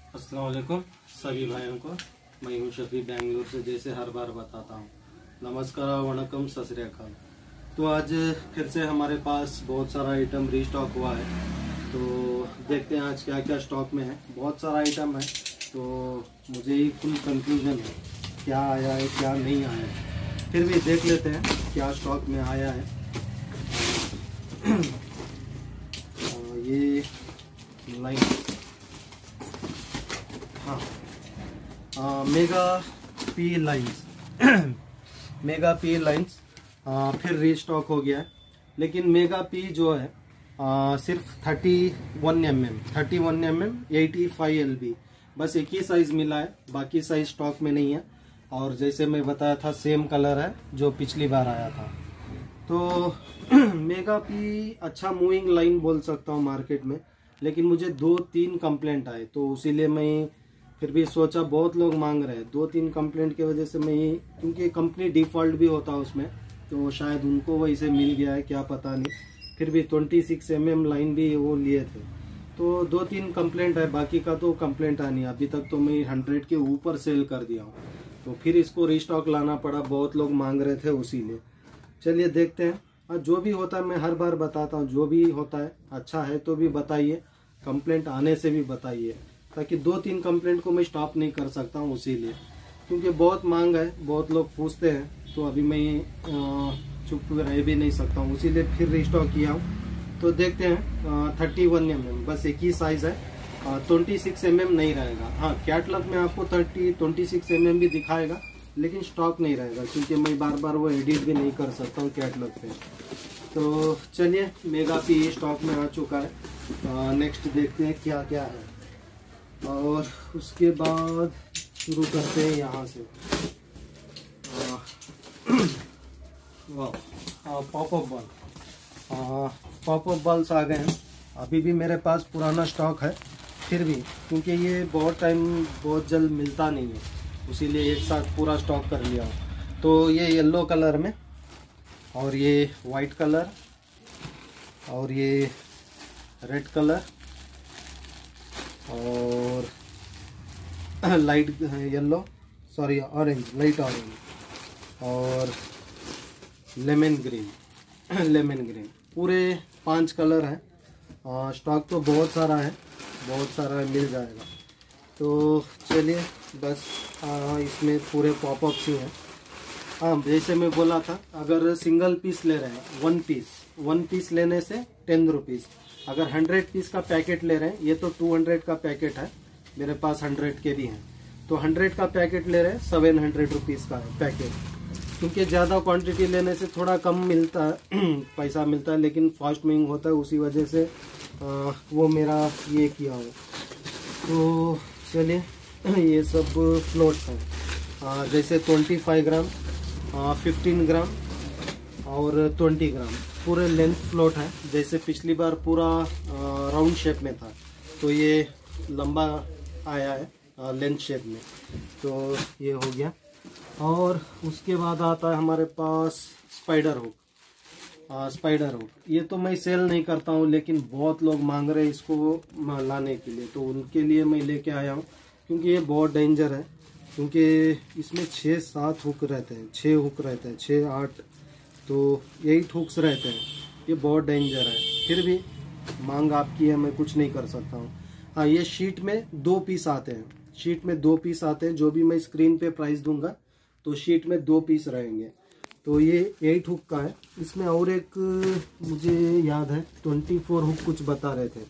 अस्सलाम वालेकुम सभी भाइयों को। मैं हूं शफी बेंगलुरु से, जैसे हर बार बताता हूं। नमस्कार, वणकम, सत श्री अकाल। तो आज फिर से हमारे पास बहुत सारा आइटम रीस्टॉक हुआ है, तो देखते हैं आज क्या क्या स्टॉक में है। बहुत सारा आइटम है, तो मुझे ही फुल कंफ्यूजन है क्या आया है क्या नहीं आया है। फिर भी देख लेते हैं क्या स्टॉक में आया है। ये लाइन, हाँ, mega P lines mega P lines फिर रीस्टॉक हो गया है। लेकिन मेगा पी जो है सिर्फ 31 mm 85 LB बस एक ही साइज मिला है, बाकी साइज स्टॉक में नहीं है। और जैसे मैं बताया था सेम कलर है जो पिछली बार आया था। तो मेगा पी अच्छा मूविंग लाइन बोल सकता हूँ मार्केट में, लेकिन मुझे 2-3 कंप्लेंट आए, तो इसीलिए मैं फिर भी सोचा बहुत लोग मांग रहे हैं। 2-3 कंप्लेंट की वजह से मैं, क्योंकि कंपनी डिफॉल्ट भी होता है उसमें, तो शायद उनको वैसे मिल गया है, क्या पता नहीं। फिर भी 26 mm लाइन भी वो लिए थे, तो 2-3 कंप्लेंट है, बाकी का तो कंप्लेंट आनी। अभी तक तो मैं 100 के ऊपर सेल कर दिया हूँ, तो फिर इसको रिस्टॉक लाना पड़ा, बहुत लोग मांग रहे थे उसीलिए। चलिए देखते हैं। और जो भी होता है मैं हर बार बताता हूँ, जो भी होता है अच्छा है तो भी बताइए, कंप्लेंट आने से भी बताइए, ताकि 2-3 कंप्लेंट को मैं स्टॉप नहीं कर सकता हूँ उसीलिए, क्योंकि बहुत मांग है, बहुत लोग पूछते हैं, तो अभी मैं चुप रह भी नहीं सकता हूँ, उसीलिए फिर रिस्टॉक किया हूँ। तो देखते हैं 31 mm बस एक ही साइज है, 26 mm नहीं रहेगा। हाँ, कैटलॉग में आपको 26 mm भी दिखाएगा, लेकिन स्टॉक नहीं रहेगा, क्योंकि मैं बार बार वो एडिट भी नहीं कर सकता हूँ कैटलॉग पे। तो चलिए, मेगा पी स्टॉक में आ चुका है। नेक्स्ट देखते हैं क्या क्या है, और उसके बाद शुरू करते हैं यहाँ से। पॉपअप बॉल, पॉपअप बॉल्स आ गए हैं। अभी भी मेरे पास पुराना स्टॉक है, फिर भी क्योंकि ये बहुत जल्द मिलता नहीं है, इसीलिए एक साथ पूरा स्टॉक कर लिया हूँ। तो ये येलो कलर में, और ये वाइट कलर, और ये रेड कलर, और light yellow, sorry orange, light orange, और लेमन ग्रीन पूरे 5 कलर हैं। स्टॉक तो बहुत सारा है, बहुत सारा मिल जाएगा। तो चलिए, बस इसमें पूरे पॉपअप्स ही हैं। हाँ, जैसे मैं बोला था, अगर सिंगल पीस ले रहे हैं, वन पीस लेने से 10 रुपीज़। अगर 100 पीस का पैकेट ले रहे हैं, ये तो 200 का पैकेट है, मेरे पास 100 के भी हैं, तो 100 का पैकेट ले रहे हैं 700 रुपीज़ का है पैकेट। क्योंकि ज़्यादा क्वांटिटी लेने से थोड़ा कम मिलता है पैसा मिलता है, लेकिन फास्ट मूविंग होता है, उसी वजह से वो मेरा ये किया हो। तो चलिए, ये सब फ्लोट्स हैं, जैसे 25 ग्राम, 15 ग्राम और 20 ग्राम पूरे लेंथ फ्लोट है। जैसे पिछली बार पूरा राउंड शेप में था, तो ये लंबा आया है लेंथ शेप में, तो ये हो गया। और उसके बाद आता है हमारे पास स्पाइडर हुक। ये तो मैं सेल नहीं करता हूँ, लेकिन बहुत लोग मांग रहे हैं इसको लाने के लिए, तो उनके लिए मैं लेके आया हूँ। क्योंकि ये बहुत डेंजर है, क्योंकि इसमें 6-7 हुक रहते हैं, 6 हुक रहते हैं, 6-8 तो 8 हुक्स रहते हैं। ये बहुत डेंजर है, फिर भी मांग आपकी है, मैं कुछ नहीं कर सकता हूँ। हाँ, ये शीट में 2 पीस आते हैं, जो भी मैं स्क्रीन पे प्राइस दूंगा, तो शीट में 2 पीस रहेंगे। तो ये 8 हुक का है। इसमें और एक मुझे याद है 24 हुक कुछ बता रहे थे।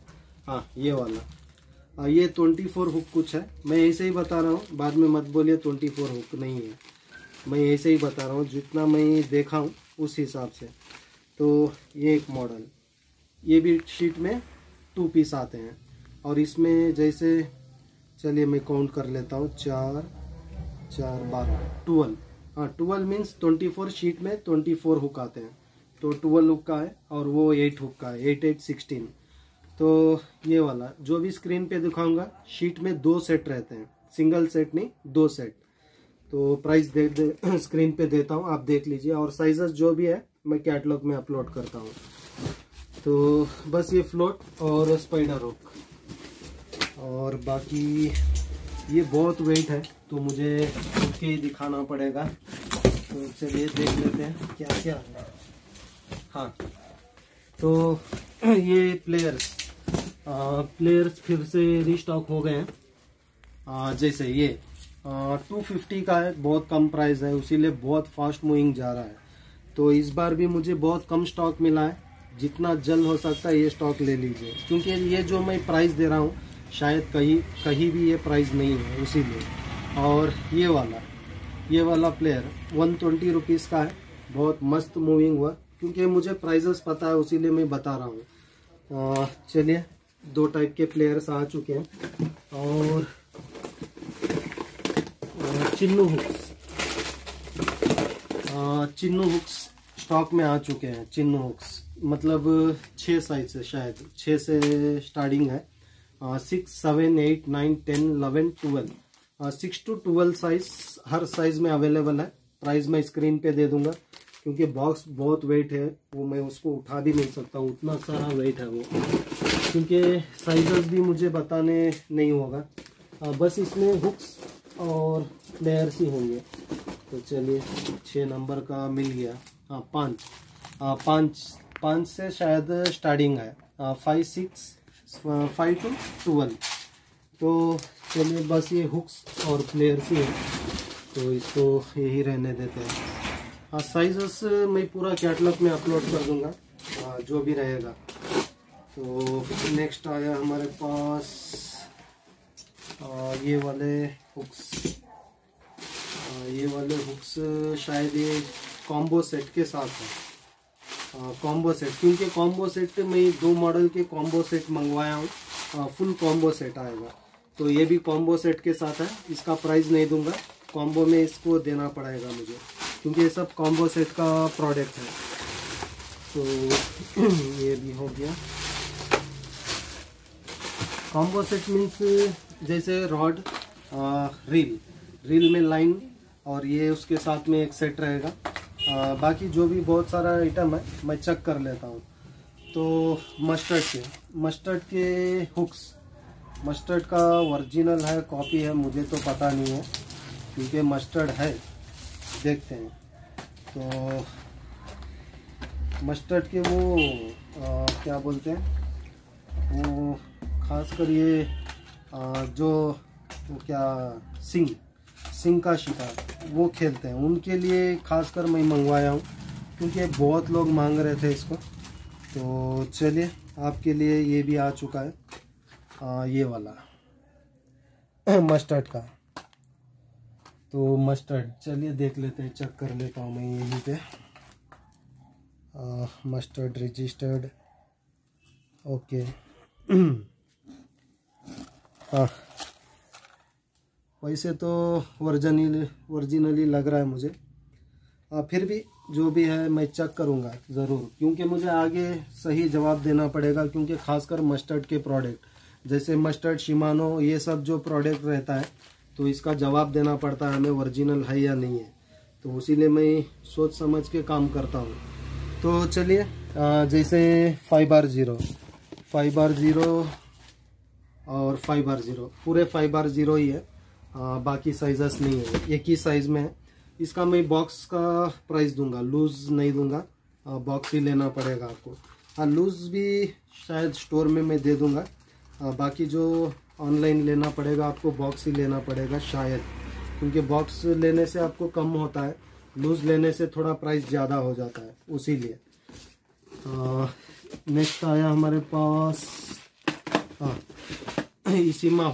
हाँ, ये वाला, ये 24 हुक कुछ है। मैं ऐसे ही बता रहा हूँ, बाद में मत बोलिए 24 हुक नहीं है, मैं ऐसे ही बता रहा हूँ, जितना मैं देखा हूँ उस हिसाब से। तो ये एक मॉडल, ये भी शीट में 2 पीस आते हैं। और इसमें जैसे, चलिए मैं काउंट कर लेता हूँ, 4 4 12 12। हाँ, 12 मीन्स 24 शीट में 24 हुक आते हैं, तो 12 हुक का है। और वो 8 हुक का है, 8 16। तो ये वाला जो भी स्क्रीन पे दिखाऊंगा, शीट में 2 सेट रहते हैं, सिंगल सेट नहीं, 2 सेट। तो प्राइस स्क्रीन पे देता हूँ, आप देख लीजिए। और साइजेस जो भी है मैं कैटलॉग में अपलोड करता हूँ। तो बस ये फ्लोट और स्पाइडर हुक, और बाकी ये बहुत वेट है तो मुझे खुद के ही दिखाना पड़ेगा। तो चलिए देख लेते हैं क्या क्या है। हाँ, तो ये प्लेयर्स फिर से रिस्टॉक हो गए हैं। जैसे ये 250 का है, बहुत कम प्राइस है, उसीलिए बहुत फास्ट मूविंग जा रहा है। तो इस बार भी मुझे बहुत कम स्टॉक मिला है, जितना जल्द हो सकता है ये स्टॉक ले लीजिए, क्योंकि ये जो मैं प्राइस दे रहा हूँ शायद कहीं भी ये प्राइस नहीं है, उसीलिए। और ये वाला प्लेयर 120 रुपीज़ का है, बहुत मस्त मूविंग हुआ, क्योंकि मुझे प्राइजेस पता है उसीलिए मैं बता रहा हूँ। चलिए, 2 टाइप के प्लेयर्स आ चुके हैं। और चिन्नू हुक्स स्टॉक में आ चुके हैं। चिन्नू हुक्स मतलब 6 साइज से, शायद 6 से स्टार्टिंग है। 6, 7, 8, 9, 10, 11, 12 6 to 12 साइज, हर साइज में अवेलेबल है। प्राइस मैं स्क्रीन पे दे दूंगा, क्योंकि बॉक्स बहुत वेट है, वो मैं उसको उठा भी नहीं सकता हूँ, उतना सारा वेट है वो, क्योंकि साइजेस भी मुझे बताने नहीं होगा। बस इसमें हुक्स और प्लेयर्स ही होंगे। तो चलिए, 6 नंबर का मिल गया। हाँ, 5 से शायद स्टार्टिंग है। 5, 6, 5 to 12। तो चलिए, बस ये हुक्स और प्लेयर्स ही है, तो इसको यही रहने देते हैं। हाँ, साइजेस मैं पूरा कैटलॉग में अपलोड कर दूंगा, जो भी रहेगा। तो नेक्स्ट आया हमारे पास ये वाले हुक्स। शायद ये कॉम्बो सेट के साथ है। कॉम्बो सेट, क्योंकि कॉम्बो सेट मैं 2 मॉडल के कॉम्बो सेट मंगवाया हूँ, फुल कॉम्बो सेट आएगा। तो ये भी कॉम्बो सेट के साथ है, इसका प्राइस नहीं दूंगा, कॉम्बो में इसको देना पड़ेगा मुझे, क्योंकि ये सब कॉम्बो सेट का प्रोडक्ट है। तो ये भी हो गया। कॉम्बो सेट मीन्स जैसे रॉड, रील में लाइन, और ये उसके साथ में एक सेट रहेगा। बाकी जो भी बहुत सारा आइटम है मैं चेक कर लेता हूँ। तो मस्टर्ड के हुक्स, मस्टर्ड का ओरिजिनल है, कॉपी है, मुझे तो पता नहीं है, क्योंकि मस्टर्ड है, देखते हैं। तो मस्टर्ड के वो क्या बोलते हैं, वो खासकर ये वो क्या सिंह का शिकार वो खेलते हैं, उनके लिए खासकर मैं मंगवाया हूँ, क्योंकि बहुत लोग मांग रहे थे इसको। तो चलिए, आपके लिए ये भी आ चुका है, ये वाला मस्टर्ड का। तो मस्टर्ड, चलिए देख लेते हैं, चेक कर लेता हूँ मैं यहीं पे। Mustard registered, okay. हाँ, वैसे तो ओरिजिनली लग रहा है मुझे। फिर भी जो भी है मैं चेक करूँगा ज़रूर, क्योंकि मुझे आगे सही जवाब देना पड़ेगा, क्योंकि खासकर मस्टर्ड के प्रोडक्ट जैसे मस्टर्ड, शिमानो, ये सब जो प्रोडक्ट रहता है, तो इसका जवाब देना पड़ता है हमें, ओरिजिनल है या नहीं है। तो इसीलिए मैं सोच समझ के काम करता हूँ। तो चलिए, जैसे 5R0 और 5R0, पूरे 5R0 ही है, बाकी साइजेस नहीं है, एक ही साइज़ में है। इसका मैं बॉक्स का प्राइस दूंगा, लूज़ नहीं दूंगा, बॉक्स ही लेना पड़ेगा आपको। हाँ, लूज़ भी शायद स्टोर में मैं दे दूंगा, बाकी जो ऑनलाइन लेना पड़ेगा आपको, बॉक्स ही लेना पड़ेगा शायद, क्योंकि बॉक्स लेने से आपको कम होता है, लूज़ लेने से थोड़ा प्राइस ज़्यादा हो जाता है, उसीलिए। नेक्स्ट आया हमारे पास इसीमा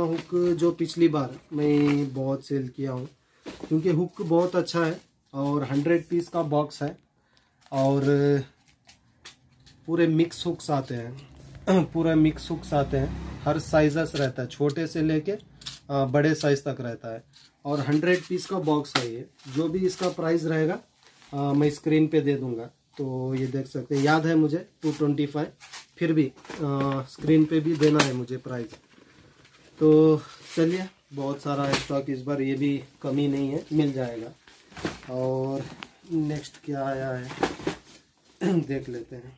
हुक, जो पिछली बार मैं बहुत सेल किया हूँ, क्योंकि हुक बहुत अच्छा है, और 100 पीस का बॉक्स है, और पूरे मिक्स हुक्स आते हैं, हर साइजेस रहता है, छोटे से लेके बड़े साइज तक रहता है, और 100 पीस का बॉक्स है ये। जो भी इसका प्राइस रहेगा मैं स्क्रीन पे दे दूंगा। तो ये देख सकते हैं, याद है मुझे 225, फिर भी स्क्रीन पे भी देना है मुझे प्राइस। तो चलिए, बहुत सारा स्टॉक इस बार, ये भी कमी नहीं है, मिल जाएगा। और नेक्स्ट क्या आया है देख लेते हैं।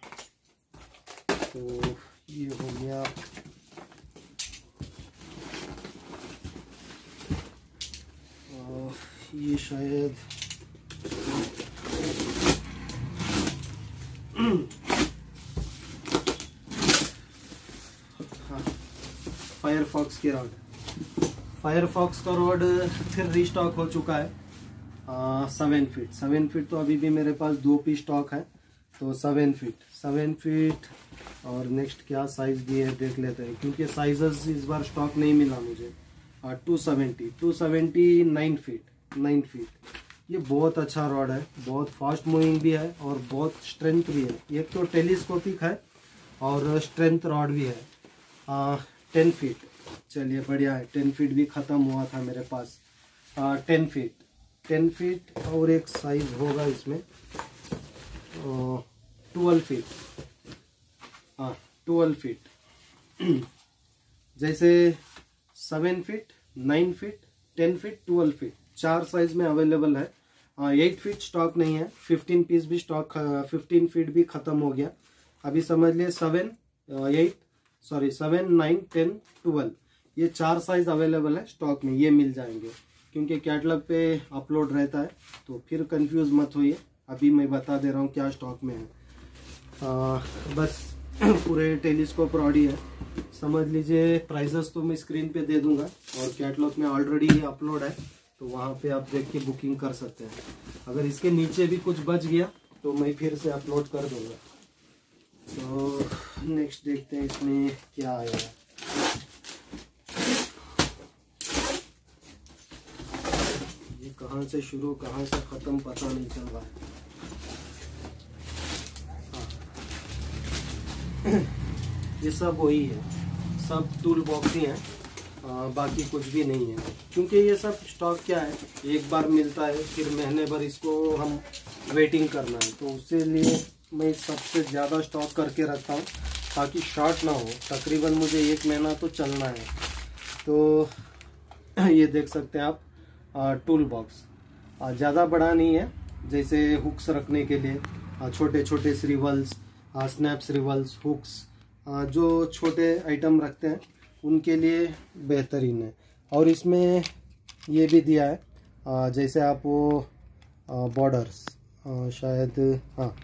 तो ये हो गया ये शायद हाँ, फायरफॉक्स की रॉड, फायरफॉक्स का रॉड फिर रीस्टॉक हो चुका है। 7 फीट तो अभी भी मेरे पास 2 पीस स्टॉक है, तो 7 फीट। और नेक्स्ट क्या साइज दिए है देख लेते हैं, क्योंकि साइजेस इस बार स्टॉक नहीं मिला मुझे। 270 9 फीट। ये बहुत अच्छा रॉड है, बहुत फास्ट मूविंग भी है और बहुत स्ट्रेंथ भी है। एक तो टेलीस्कोपिक है और स्ट्रेंथ रॉड भी है। 10 फीट, चलिए बढ़िया है। 10 फीट भी ख़त्म हुआ था मेरे पास। 10 फीट और एक साइज होगा इसमें 12 फीट। 12 फीट जैसे 7 feet, 9 feet, 10 feet, 12 feet 4 size में अवेलेबल है। 8 फीट स्टॉक नहीं है। 15 पीस भी स्टॉक, 15 फीट भी ख़त्म हो गया। अभी समझ लिए 7, 9, 10, 12 ये 4 साइज अवेलेबल है स्टॉक में। ये मिल जाएंगे क्योंकि कैटलॉग पे अपलोड रहता है, तो फिर कंफ्यूज मत होइए। अभी मैं बता दे रहा हूँ क्या स्टॉक में है। बस पूरे टेलीस्कोप रॉड ही है, समझ लीजिए। प्राइसेस तो मैं स्क्रीन पे दे दूंगा और कैटलॉग में ऑलरेडी अपलोड है, तो वहाँ पे आप देख के बुकिंग कर सकते हैं। अगर इसके नीचे भी कुछ बच गया तो मैं फिर से अपलोड कर दूंगा। तो नेक्स्ट देखते हैं इसमें क्या आया है। ये कहाँ से शुरू कहाँ से ख़त्म पता नहीं चल रहा है। ये सब वही है, सब टूल बॉक्स ही है, बाकी कुछ भी नहीं है। क्योंकि ये सब स्टॉक क्या है, एक बार मिलता है, फिर महीने भर इसको हम वेटिंग करना है, तो उसके लिए मैं सबसे ज़्यादा स्टॉक करके रखता हूँ ताकि शॉर्ट ना हो। तकरीबन मुझे 1 महीना तो चलना है। तो ये देख सकते हैं आप, टूल बॉक्स ज़्यादा बड़ा नहीं है, जैसे हुक्स रखने के लिए, छोटे छोटे रिवल्स, स्नैप्स रिवल्स, हुक्स, जो छोटे आइटम रखते हैं उनके लिए बेहतरीन है। और इसमें ये भी दिया है, जैसे आप वो बॉर्डर्स, शायद हाँ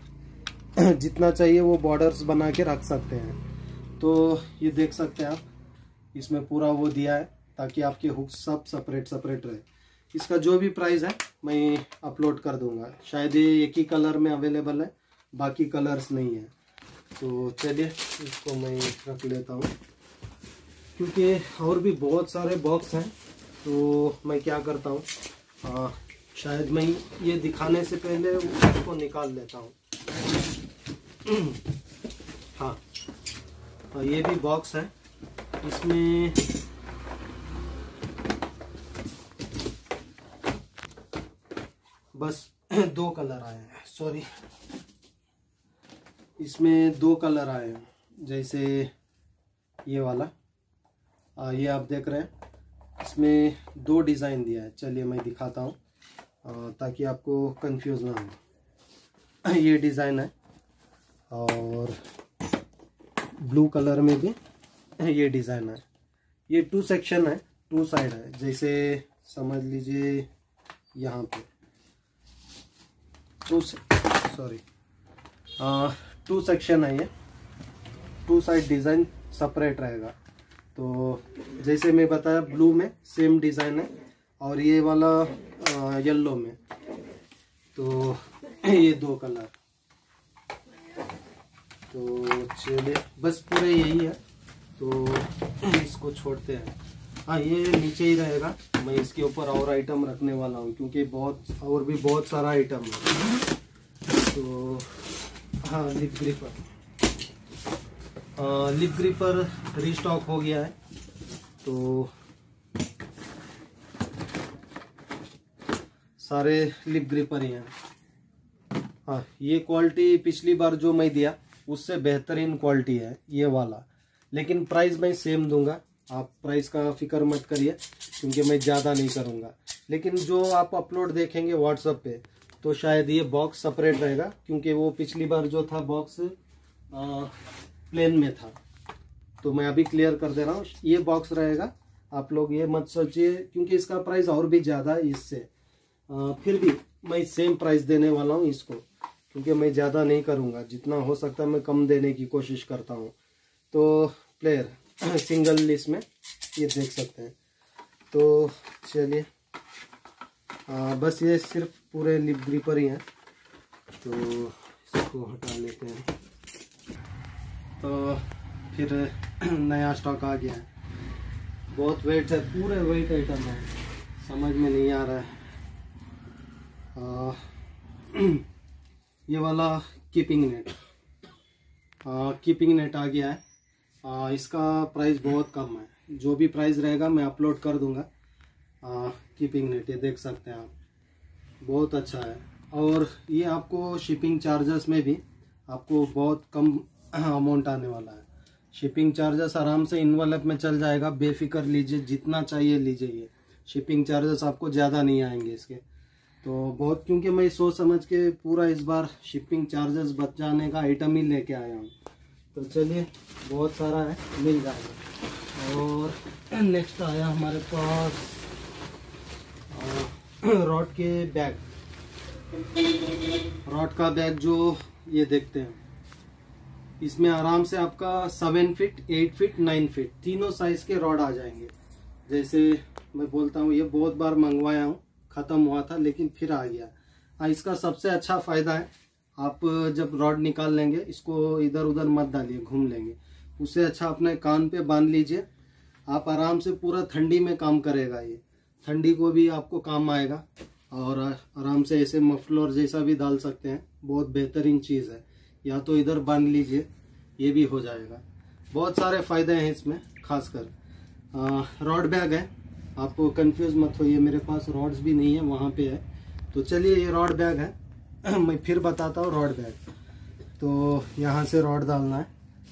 जितना चाहिए वो बॉर्डर्स बना के रख सकते हैं। तो ये देख सकते हैं आप, इसमें पूरा वो दिया है ताकि आपके हुक्स सब सेपरेट रहे। इसका जो भी प्राइस है मैं अपलोड कर दूंगा। शायद ये एक ही कलर में अवेलेबल है, बाकी कलर्स नहीं है। तो चलिए इसको मैं रख लेता हूँ, क्योंकि और भी बहुत सारे बॉक्स हैं। तो मैं क्या करता हूँ, शायद मैं ये दिखाने से पहले उसको निकाल लेता हूँ। हाँ, ये भी बॉक्स है। इसमें बस 2 कलर आए हैं, सॉरी, इसमें 2 कलर आए हैं। जैसे ये वाला, ये आप देख रहे हैं, इसमें 2 डिज़ाइन दिया है। चलिए मैं दिखाता हूँ ताकि आपको कंफ्यूज ना हो। ये डिज़ाइन है और ब्लू कलर में भी ये डिज़ाइन है। ये 2 सेक्शन है, 2 साइड है। जैसे समझ लीजिए यहाँ पे 2 सेक्शन है। ये 2 साइड डिज़ाइन सेपरेट रहेगा। तो जैसे मैं बताया, ब्लू में सेम डिज़ाइन है और ये वाला येलो में। तो ये 2 कलर। तो चलिए बस पूरे यही है, तो इसको छोड़ते हैं। हाँ, ये नीचे ही रहेगा। मैं इसके ऊपर और आइटम रखने वाला हूँ, क्योंकि बहुत सारा आइटम है। तो हाँ, लिप ग्रिपर रीस्टॉक हो गया है। तो सारे लिप ग्रिपर ही हैं। हाँ, ये क्वालिटी पिछली बार जो मैं दिया उससे बेहतरीन क्वालिटी है ये वाला, लेकिन प्राइस मैं सेम दूंगा। आप प्राइस का फिक्र मत करिए, क्योंकि मैं ज़्यादा नहीं करूंगा। लेकिन जो आप अपलोड देखेंगे व्हाट्सएप पे, तो शायद ये बॉक्स सेपरेट रहेगा, क्योंकि वो पिछली बार जो था बॉक्स प्लेन में था। तो मैं अभी क्लियर कर दे रहा हूँ, ये बॉक्स रहेगा। आप लोग ये मत सोचिए, क्योंकि इसका प्राइस और भी ज़्यादा है इससे। फिर भी मैं सेम प्राइस देने वाला हूँ इसको, क्योंकि मैं ज़्यादा नहीं करूँगा, जितना हो सकता है मैं कम देने की कोशिश करता हूँ। तो प्लेयर सिंगल लिस्ट में ये देख सकते हैं। तो चलिए बस ये सिर्फ पूरे लिप ग्रिपर ही हैं, तो इसको हटा लेते हैं। तो फिर नया स्टॉक आ गया है, बहुत वेट है, पूरे वेट आइटम है, समझ में नहीं आ रहा है। ये वाला कीपिंग नेट आ गया है। इसका प्राइस बहुत कम है, जो भी प्राइस रहेगा मैं अपलोड कर दूंगा। कीपिंग नेट ये देख सकते हैं आप, बहुत अच्छा है। और ये आपको शिपिंग चार्जेस में भी आपको बहुत कम अमाउंट आने वाला है। शिपिंग चार्जेस आराम से इनवॉल्व में चल जाएगा, बेफिक्र लीजिए, जितना चाहिए लीजिए। ये शिपिंग चार्जेस आपको ज़्यादा नहीं आएंगे इसके, तो बहुत, क्योंकि मैं सोच समझ के पूरा इस बार शिपिंग चार्जेस बचाने का आइटम ही लेके आया हूँ। तो चलिए बहुत सारा है, मिल जाएगा। और नेक्स्ट आया हमारे पास रॉड के बैग। रॉड का बैग जो ये देखते हैं, इसमें आराम से आपका 7 फीट, 8 फीट, 9 फीट तीनों साइज के रॉड आ जाएंगे। जैसे मैं बोलता हूँ, ये बहुत बार मंगवाया हूँ, ख़त्म हुआ था लेकिन फिर आ गया। इसका सबसे अच्छा फ़ायदा है, आप जब रॉड निकाल लेंगे इसको इधर उधर मत डालिए, घूम लेंगे। उससे अच्छा अपने कान पे बांध लीजिए, आप आराम से पूरा ठंडी में काम करेगा। ये ठंडी को भी आपको काम आएगा, और आराम से ऐसे मफलर जैसा भी डाल सकते हैं, बहुत बेहतरीन चीज़ है। या तो इधर बांध लीजिए, ये भी हो जाएगा। बहुत सारे फ़ायदे हैं इसमें, खासकर रॉड बैग है। आप कंफ्यूज मत होइए, मेरे पास रॉड्स भी नहीं है, वहाँ पे है। तो चलिए ये रॉड बैग है। मैं फिर बताता हूँ रॉड बैग। तो यहाँ से रॉड डालना है।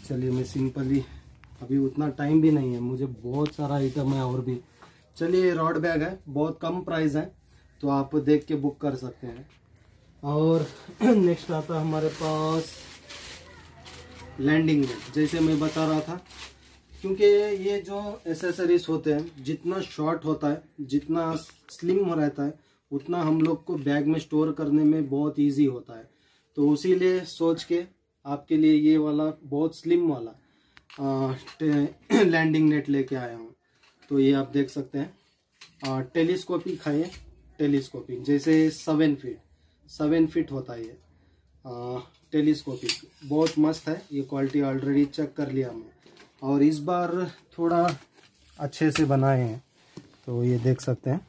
चलिए मैं सिंपली, अभी उतना टाइम भी नहीं है मुझे, बहुत सारा आइटम है और भी। चलिए ये रॉड बैग है, बहुत कम प्राइस है, तो आप देख के बुक कर सकते हैं। और नेक्स्ट आता है हमारे पास लैंडिंग नेट। जैसे मैं बता रहा था, क्योंकि ये जो एसेसरीज होते हैं, जितना शॉर्ट होता है, जितना स्लिम हो रहता है, उतना हम लोग को बैग में स्टोर करने में बहुत इजी होता है। तो उसीलिए सोच के आपके लिए ये वाला बहुत स्लिम वाला लैंडिंग नेट लेके आया हूँ। तो ये आप देख सकते हैं, टेलीस्कोपिक है ये, टेलीस्कोपिक जैसे 7 फीट होता है ये। टेलीस्कोपिक बहुत मस्त है, ये क्वालिटी ऑलरेडी चेक कर लिया मैं, और इस बार थोड़ा अच्छे से बनाए हैं। तो ये देख सकते हैं,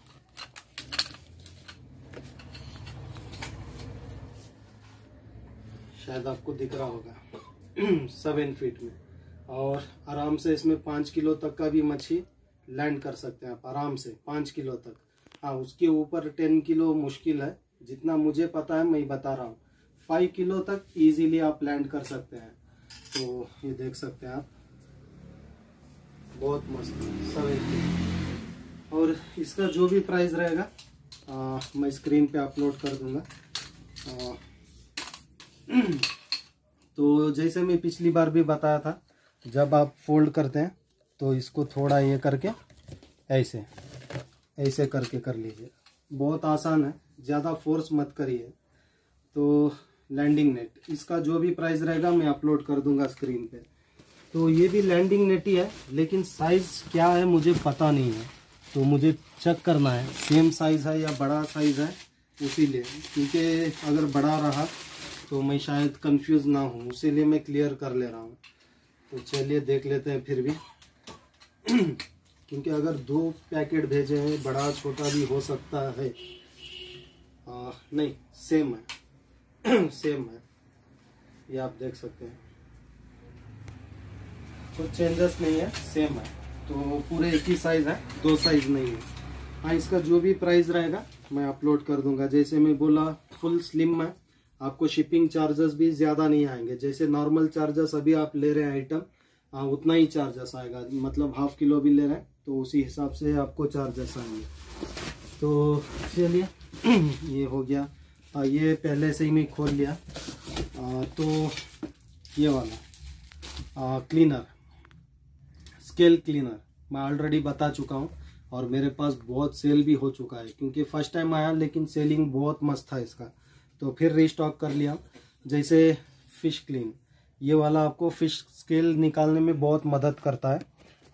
शायद आपको दिख रहा होगा 7 फीट में, और आराम से इसमें 5 किलो तक का भी मच्छी लैंड कर सकते हैं आप, आराम से 5 किलो तक। हाँ, उसके ऊपर 10 किलो मुश्किल है, जितना मुझे पता है मैं बता रहा हूँ। 5 किलो तक इजीली आप लैंड कर सकते हैं। तो ये देख सकते हैं आप, बहुत मस्त 7 फीट। और इसका जो भी प्राइस रहेगा मैं स्क्रीन पे अपलोड कर दूंगा। तो जैसे मैं पिछली बार भी बताया था, जब आप फोल्ड करते हैं तो इसको थोड़ा ये करके ऐसे ऐसे करके कर लीजिए, बहुत आसान है, ज़्यादा फोर्स मत करिए। तो लैंडिंग नेट, इसका जो भी प्राइस रहेगा मैं अपलोड कर दूंगा स्क्रीन पे। तो ये भी लैंडिंग नेट ही है, लेकिन साइज़ क्या है मुझे पता नहीं है, तो मुझे चेक करना है सेम साइज़ है या बड़ा साइज़ है, इसीलिए, क्योंकि अगर बड़ा रहा तो मैं शायद कंफ्यूज ना हूँ, इसीलिए मैं क्लियर कर ले रहा हूँ। तो चलिए देख लेते हैं फिर भी क्योंकि अगर 2 पैकेट भेजे हैं, बड़ा छोटा भी हो सकता है। नहीं, सेम है सेम है, ये आप देख सकते हैं, कुछ चेंजेस नहीं है, सेम है। तो पूरे एक ही साइज है, 2 साइज नहीं है। हाँ, इसका जो भी प्राइस रहेगा मैं अपलोड कर दूंगा। जैसे मैं बोला, फुल स्लिम है, आपको शिपिंग चार्जेस भी ज़्यादा नहीं आएंगे। जैसे नॉर्मल चार्जेस अभी आप ले रहे हैं आइटम, उतना ही चार्जेस आएगा, मतलब ½ किलो भी ले रहे हैं तो उसी हिसाब से आपको चार्जेस आएंगे। तो चलिए ये हो गया। ये पहले से ही मैं खोल लिया। तो ये वाला क्लीनर, स्केल क्लीनर मैं ऑलरेडी बता चुका हूँ, और मेरे पास बहुत सेल भी हो चुका है, क्योंकि फर्स्ट टाइम आया लेकिन सेलिंग बहुत मस्त था इसका, तो फिर रीस्टॉक कर लिया। जैसे फिश क्लीन, ये वाला आपको फिश स्केल निकालने में बहुत मदद करता है।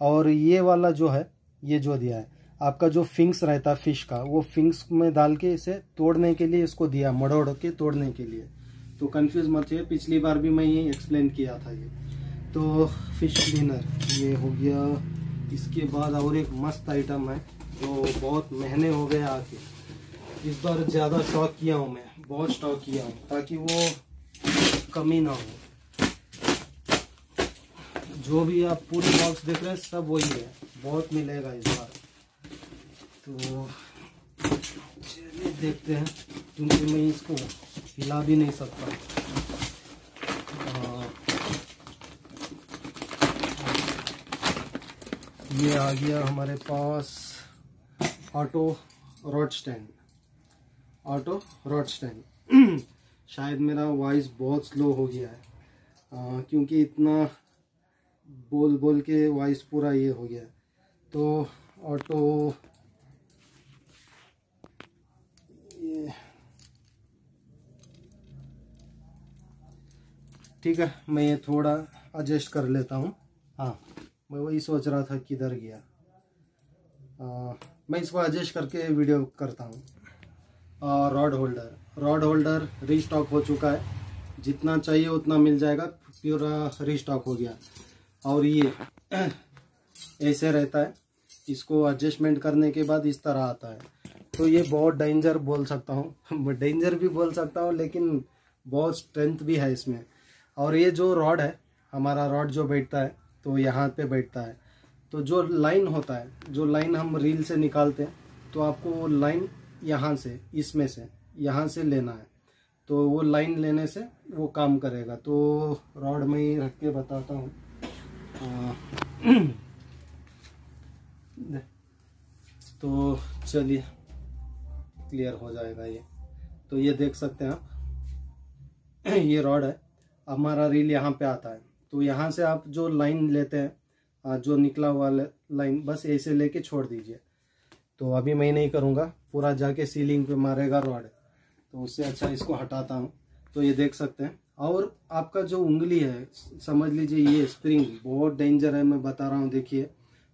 और ये वाला जो है, ये जो दिया है आपका, जो फिंग्स रहता है फिश का, वो फिंग्स में डाल के इसे तोड़ने के लिए इसको दिया, मड़ोड़ के तोड़ने के लिए। तो कंफ्यूज मत होइए, पिछली बार भी मैं ये एक्सप्लेन किया था ये। तो फिश क्लीनर ये हो गया। इसके बाद और एक मस्त आइटम है जो बहुत महीने हो गए आके, इस बार ज़्यादा स्टॉक किया हूँ मैं, बहुत स्टॉक किया हूँ ताकि वो कमी ना हो। जो भी आप पूरी बॉक्स देख रहे हैं सब वही है, बहुत मिलेगा इस बार। तो चलिए देखते हैं, क्योंकि मैं इसको हिला भी नहीं सकता। ये आ गया हमारे पास auto rod stand, auto rod stand. शायद मेरा वॉइस बहुत स्लो हो गया है, क्योंकि इतना बोल बोल के वॉइस पूरा ये हो गया। तो ऑटो ठीक है, मैं ये थोड़ा एडजस्ट कर लेता हूँ। हाँ, मैं वही सोच रहा था किधर गया। मैं इसको एडजस्ट करके वीडियो करता हूँ। रॉड होल्डर रीस्टॉक हो चुका है, जितना चाहिए उतना मिल जाएगा, पूरा रीस्टॉक हो गया। और ये ऐसे रहता है, इसको एडजस्टमेंट करने के बाद इस तरह आता है। तो ये बहुत डेंजर बोल सकता हूँ डेंजर भी बोल सकता हूँ, लेकिन बहुत स्ट्रेंथ भी है इसमें। और ये जो रॉड है, हमारा रॉड जो बैठता है तो यहाँ पे बैठता है। तो जो लाइन होता है, जो लाइन हम रील से निकालते हैं, तो आपको वो लाइन यहाँ से, इसमें से, यहाँ से लेना है। तो वो लाइन लेने से वो काम करेगा। तो रॉड में ही रख के बताता हूँ। तो चलिए क्लियर हो जाएगा ये। तो ये देख सकते हैं आप, ये रॉड है, हमारा रील यहाँ पे आता है। तो यहाँ से आप जो लाइन लेते हैं, जो निकला हुआ लाइन, बस ऐसे लेके छोड़ दीजिए। तो अभी मैं नहीं करूँगा, पूरा जाके सीलिंग पे मारेगा रॉड, तो उससे अच्छा इसको हटाता हूँ। तो ये देख सकते हैं। और आपका जो उंगली है, समझ लीजिए ये स्प्रिंग बहुत डेंजर है, मैं बता रहा हूँ। देखिए,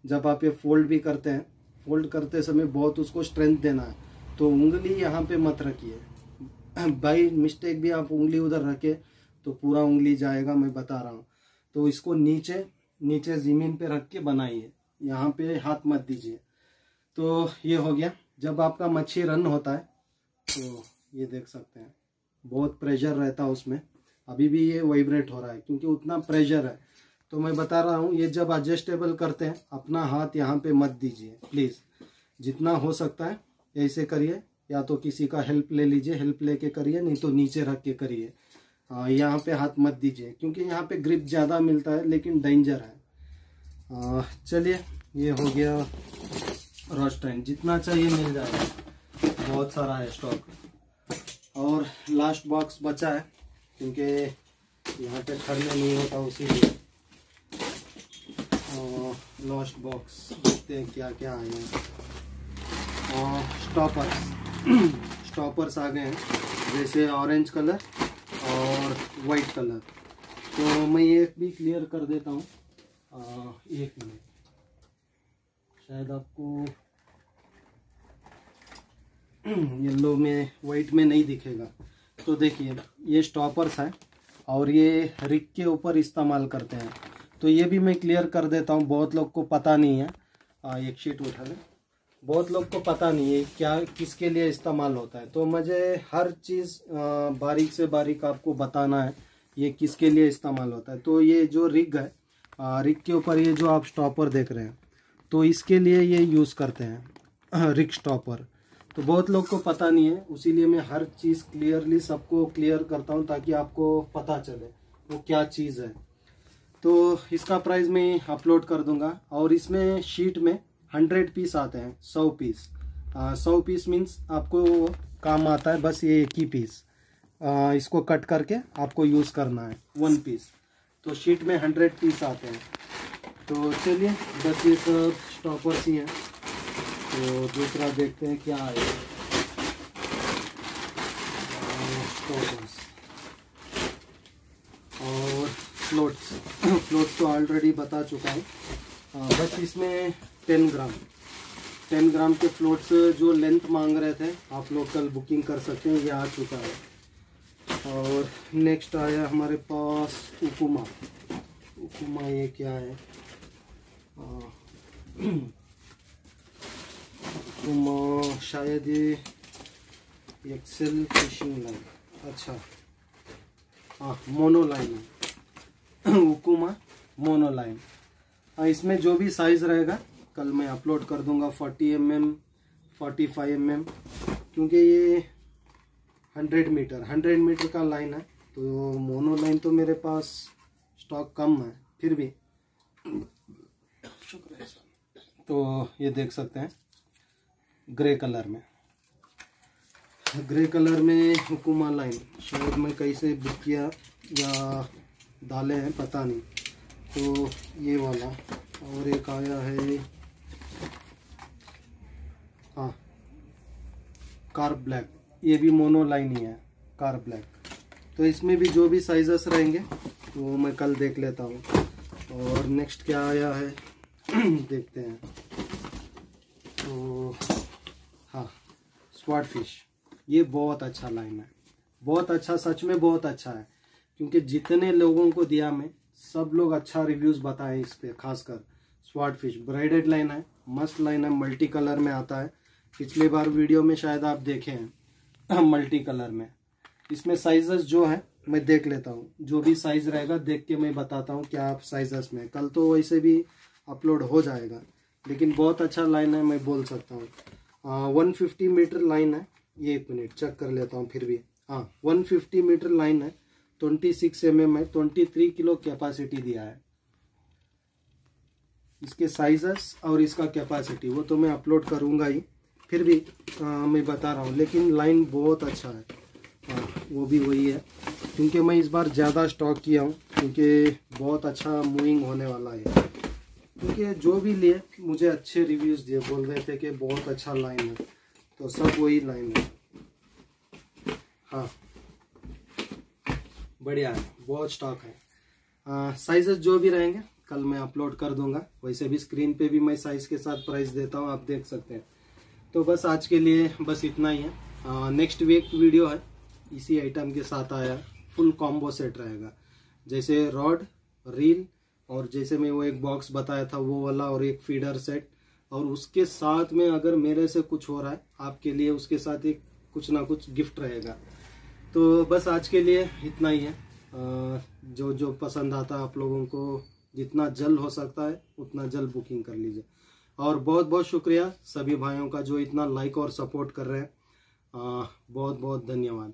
जब आप ये फोल्ड भी करते हैं, फोल्ड करते समय बहुत उसको स्ट्रेंथ देना है। तो उंगली यहाँ पे मत रखिए, बाई मिस्टेक भी आप उंगली उधर रखे तो पूरा उंगली जाएगा, मैं बता रहा हूँ। तो इसको नीचे नीचे ज़मीन पे रख के बनाइए, यहाँ पे हाथ मत दीजिए। तो ये हो गया। जब आपका मच्छी रन होता है तो ये देख सकते हैं, बहुत प्रेशर रहता है उसमें। अभी भी ये वाइब्रेट हो रहा है क्योंकि उतना प्रेशर है। तो मैं बता रहा हूँ, ये जब एडजस्टेबल करते हैं, अपना हाथ यहाँ पे मत दीजिए प्लीज़। जितना हो सकता है ऐसे करिए, या तो किसी का हेल्प ले लीजिए, हेल्प लेके करिए, नहीं तो नीचे रख के करिए। यहाँ पे हाथ मत दीजिए, क्योंकि यहाँ पे ग्रिप ज़्यादा मिलता है लेकिन डेंजर है। चलिए, ये हो गया रॉड स्टैंड। जितना चाहिए मिल जाएगा, बहुत सारा है स्टॉक। और लास्ट बॉक्स बचा है, क्योंकि यहाँ पे खड़ने नहीं होता, उसीलिए। लास्ट बॉक्स देखते हैं क्या क्या आए हैं। स्टॉपर्स आ गए हैं, जैसे ऑरेंज कलर और वाइट कलर। तो मैं ये भी क्लियर कर देता हूँ, एक मिनट। शायद आपको येलो में, वाइट में नहीं दिखेगा। तो देखिए, ये स्टॉपर्स हैं और ये रिग के ऊपर इस्तेमाल करते हैं। तो ये भी मैं क्लियर कर देता हूँ, बहुत लोग को पता नहीं है। एक शीट उठा लें। बहुत लोग को पता नहीं है क्या किसके लिए इस्तेमाल होता है। तो मुझे हर चीज़ बारीक से बारीक आपको बताना है, ये किसके लिए इस्तेमाल होता है। तो ये जो रिग है, रिग के ऊपर ये जो आप स्टॉपर देख रहे हैं, तो इसके लिए ये यूज़ करते हैं, रिग स्टॉपर। तो बहुत लोग को पता नहीं है, उसीलिए मैं हर चीज़ क्लियरली सबको क्लियर करता हूँ, ताकि आपको पता चले वो क्या चीज़ है। तो इसका प्राइस मैं अपलोड कर दूंगा। और इसमें शीट में 100 पीस आते हैं, 100 पीस। 100 पीस मीन्स आपको काम आता है बस ये एक ही पीस। इसको कट करके आपको यूज़ करना है 1 पीस। तो शीट में 100 पीस आते हैं। तो चलिए, बस ये सब स्टॉपर्स ही हैं। तो दूसरा देखते हैं क्या है। और फ्लोट्स फ्लोट्स तो ऑलरेडी बता चुका है। बस इसमें 10 ग्राम के फ्लोट्स जो लेंथ मांग रहे थे आप लोग कल बुकिंग कर सकते हैं, ये आ चुका है। और नेक्स्ट आया हमारे पास उकुमा। ये क्या है? उकुमा शायद ये एक्सेल फिशिंग लाइन, अच्छा हाँ मोनोलाइन है। उकुमा मोनोलाइन। इसमें जो भी साइज़ रहेगा कल मैं अपलोड कर दूंगा, 40 mm 45 mm, क्योंकि ये 100 मीटर का लाइन है। तो मोनो लाइन तो मेरे पास स्टॉक कम है, फिर भी तो ये देख सकते हैं ग्रे कलर में हुकुमा लाइन, शायद मैं कहीं से बुक किया या डाले हैं पता नहीं। तो ये वाला, और एक आया है हाँ कार ब्लैक, ये भी मोनो लाइन ही है, कार ब्लैक। तो इसमें भी जो भी साइजेस रहेंगे वो मैं कल देख लेता हूँ। और नेक्स्ट क्या आया है देखते हैं। तो हाँ स्वॉर्ड फिश, ये बहुत अच्छा लाइन है, बहुत अच्छा, सच में बहुत अच्छा है। क्योंकि जितने लोगों को दिया मैं, सब लोग अच्छा रिव्यूज़ बताए इस पे। खासकर स्वॉर्ड फिश ब्राइडेड लाइन है, मस्त लाइन है, मल्टी कलर में आता है। पिछली बार वीडियो में शायद आप देखे हैं मल्टी कलर में। इसमें साइजेस जो है मैं देख लेता हूँ, जो भी साइज रहेगा देख के मैं बताता हूँ क्या आप साइजेस में। कल तो वैसे भी अपलोड हो जाएगा, लेकिन बहुत अच्छा लाइन है मैं बोल सकता हूँ। 150 मीटर लाइन है, ये 1 मिनट चेक कर लेता हूँ फिर भी। हाँ 150 मीटर लाइन है, 26 mm है, 23 किलो कैपेसिटी दिया है। इसके साइजेस और इसका कैपेसिटी वो तो मैं अपलोड करूँगा ही, फिर भी मैं बता रहा हूँ। लेकिन लाइन बहुत अच्छा है। हाँ वो भी वही है, क्योंकि मैं इस बार ज़्यादा स्टॉक किया हूँ, क्योंकि बहुत अच्छा मूविंग होने वाला है। क्योंकि जो भी लिए मुझे अच्छे रिव्यूज़ दिए, बोल रहे थे कि बहुत अच्छा लाइन है, तो सब वही लाइन है। हाँ बढ़िया है, बहुत स्टॉक है। साइजेस जो भी रहेंगे कल मैं अपलोड कर दूंगा। वैसे भी स्क्रीन पे भी मैं साइज के साथ प्राइस देता हूँ, आप देख सकते हैं। तो बस आज के लिए बस इतना ही है। नेक्स्ट वीक वीडियो है इसी आइटम के साथ आया, फुल कॉम्बो सेट रहेगा, जैसे रॉड रील, और जैसे मैं वो एक बॉक्स बताया था वो वाला, और एक फीडर सेट। और उसके साथ में अगर मेरे से कुछ हो रहा है आपके लिए, उसके साथ एक कुछ ना कुछ गिफ्ट रहेगा। तो बस आज के लिए इतना ही है। जो जो पसंद आता है आप लोगों को, जितना जल्द हो सकता है उतना जल्द बुकिंग कर लीजिए। और बहुत बहुत शुक्रिया सभी भाइयों का जो इतना लाइक और सपोर्ट कर रहे हैं। बहुत बहुत धन्यवाद।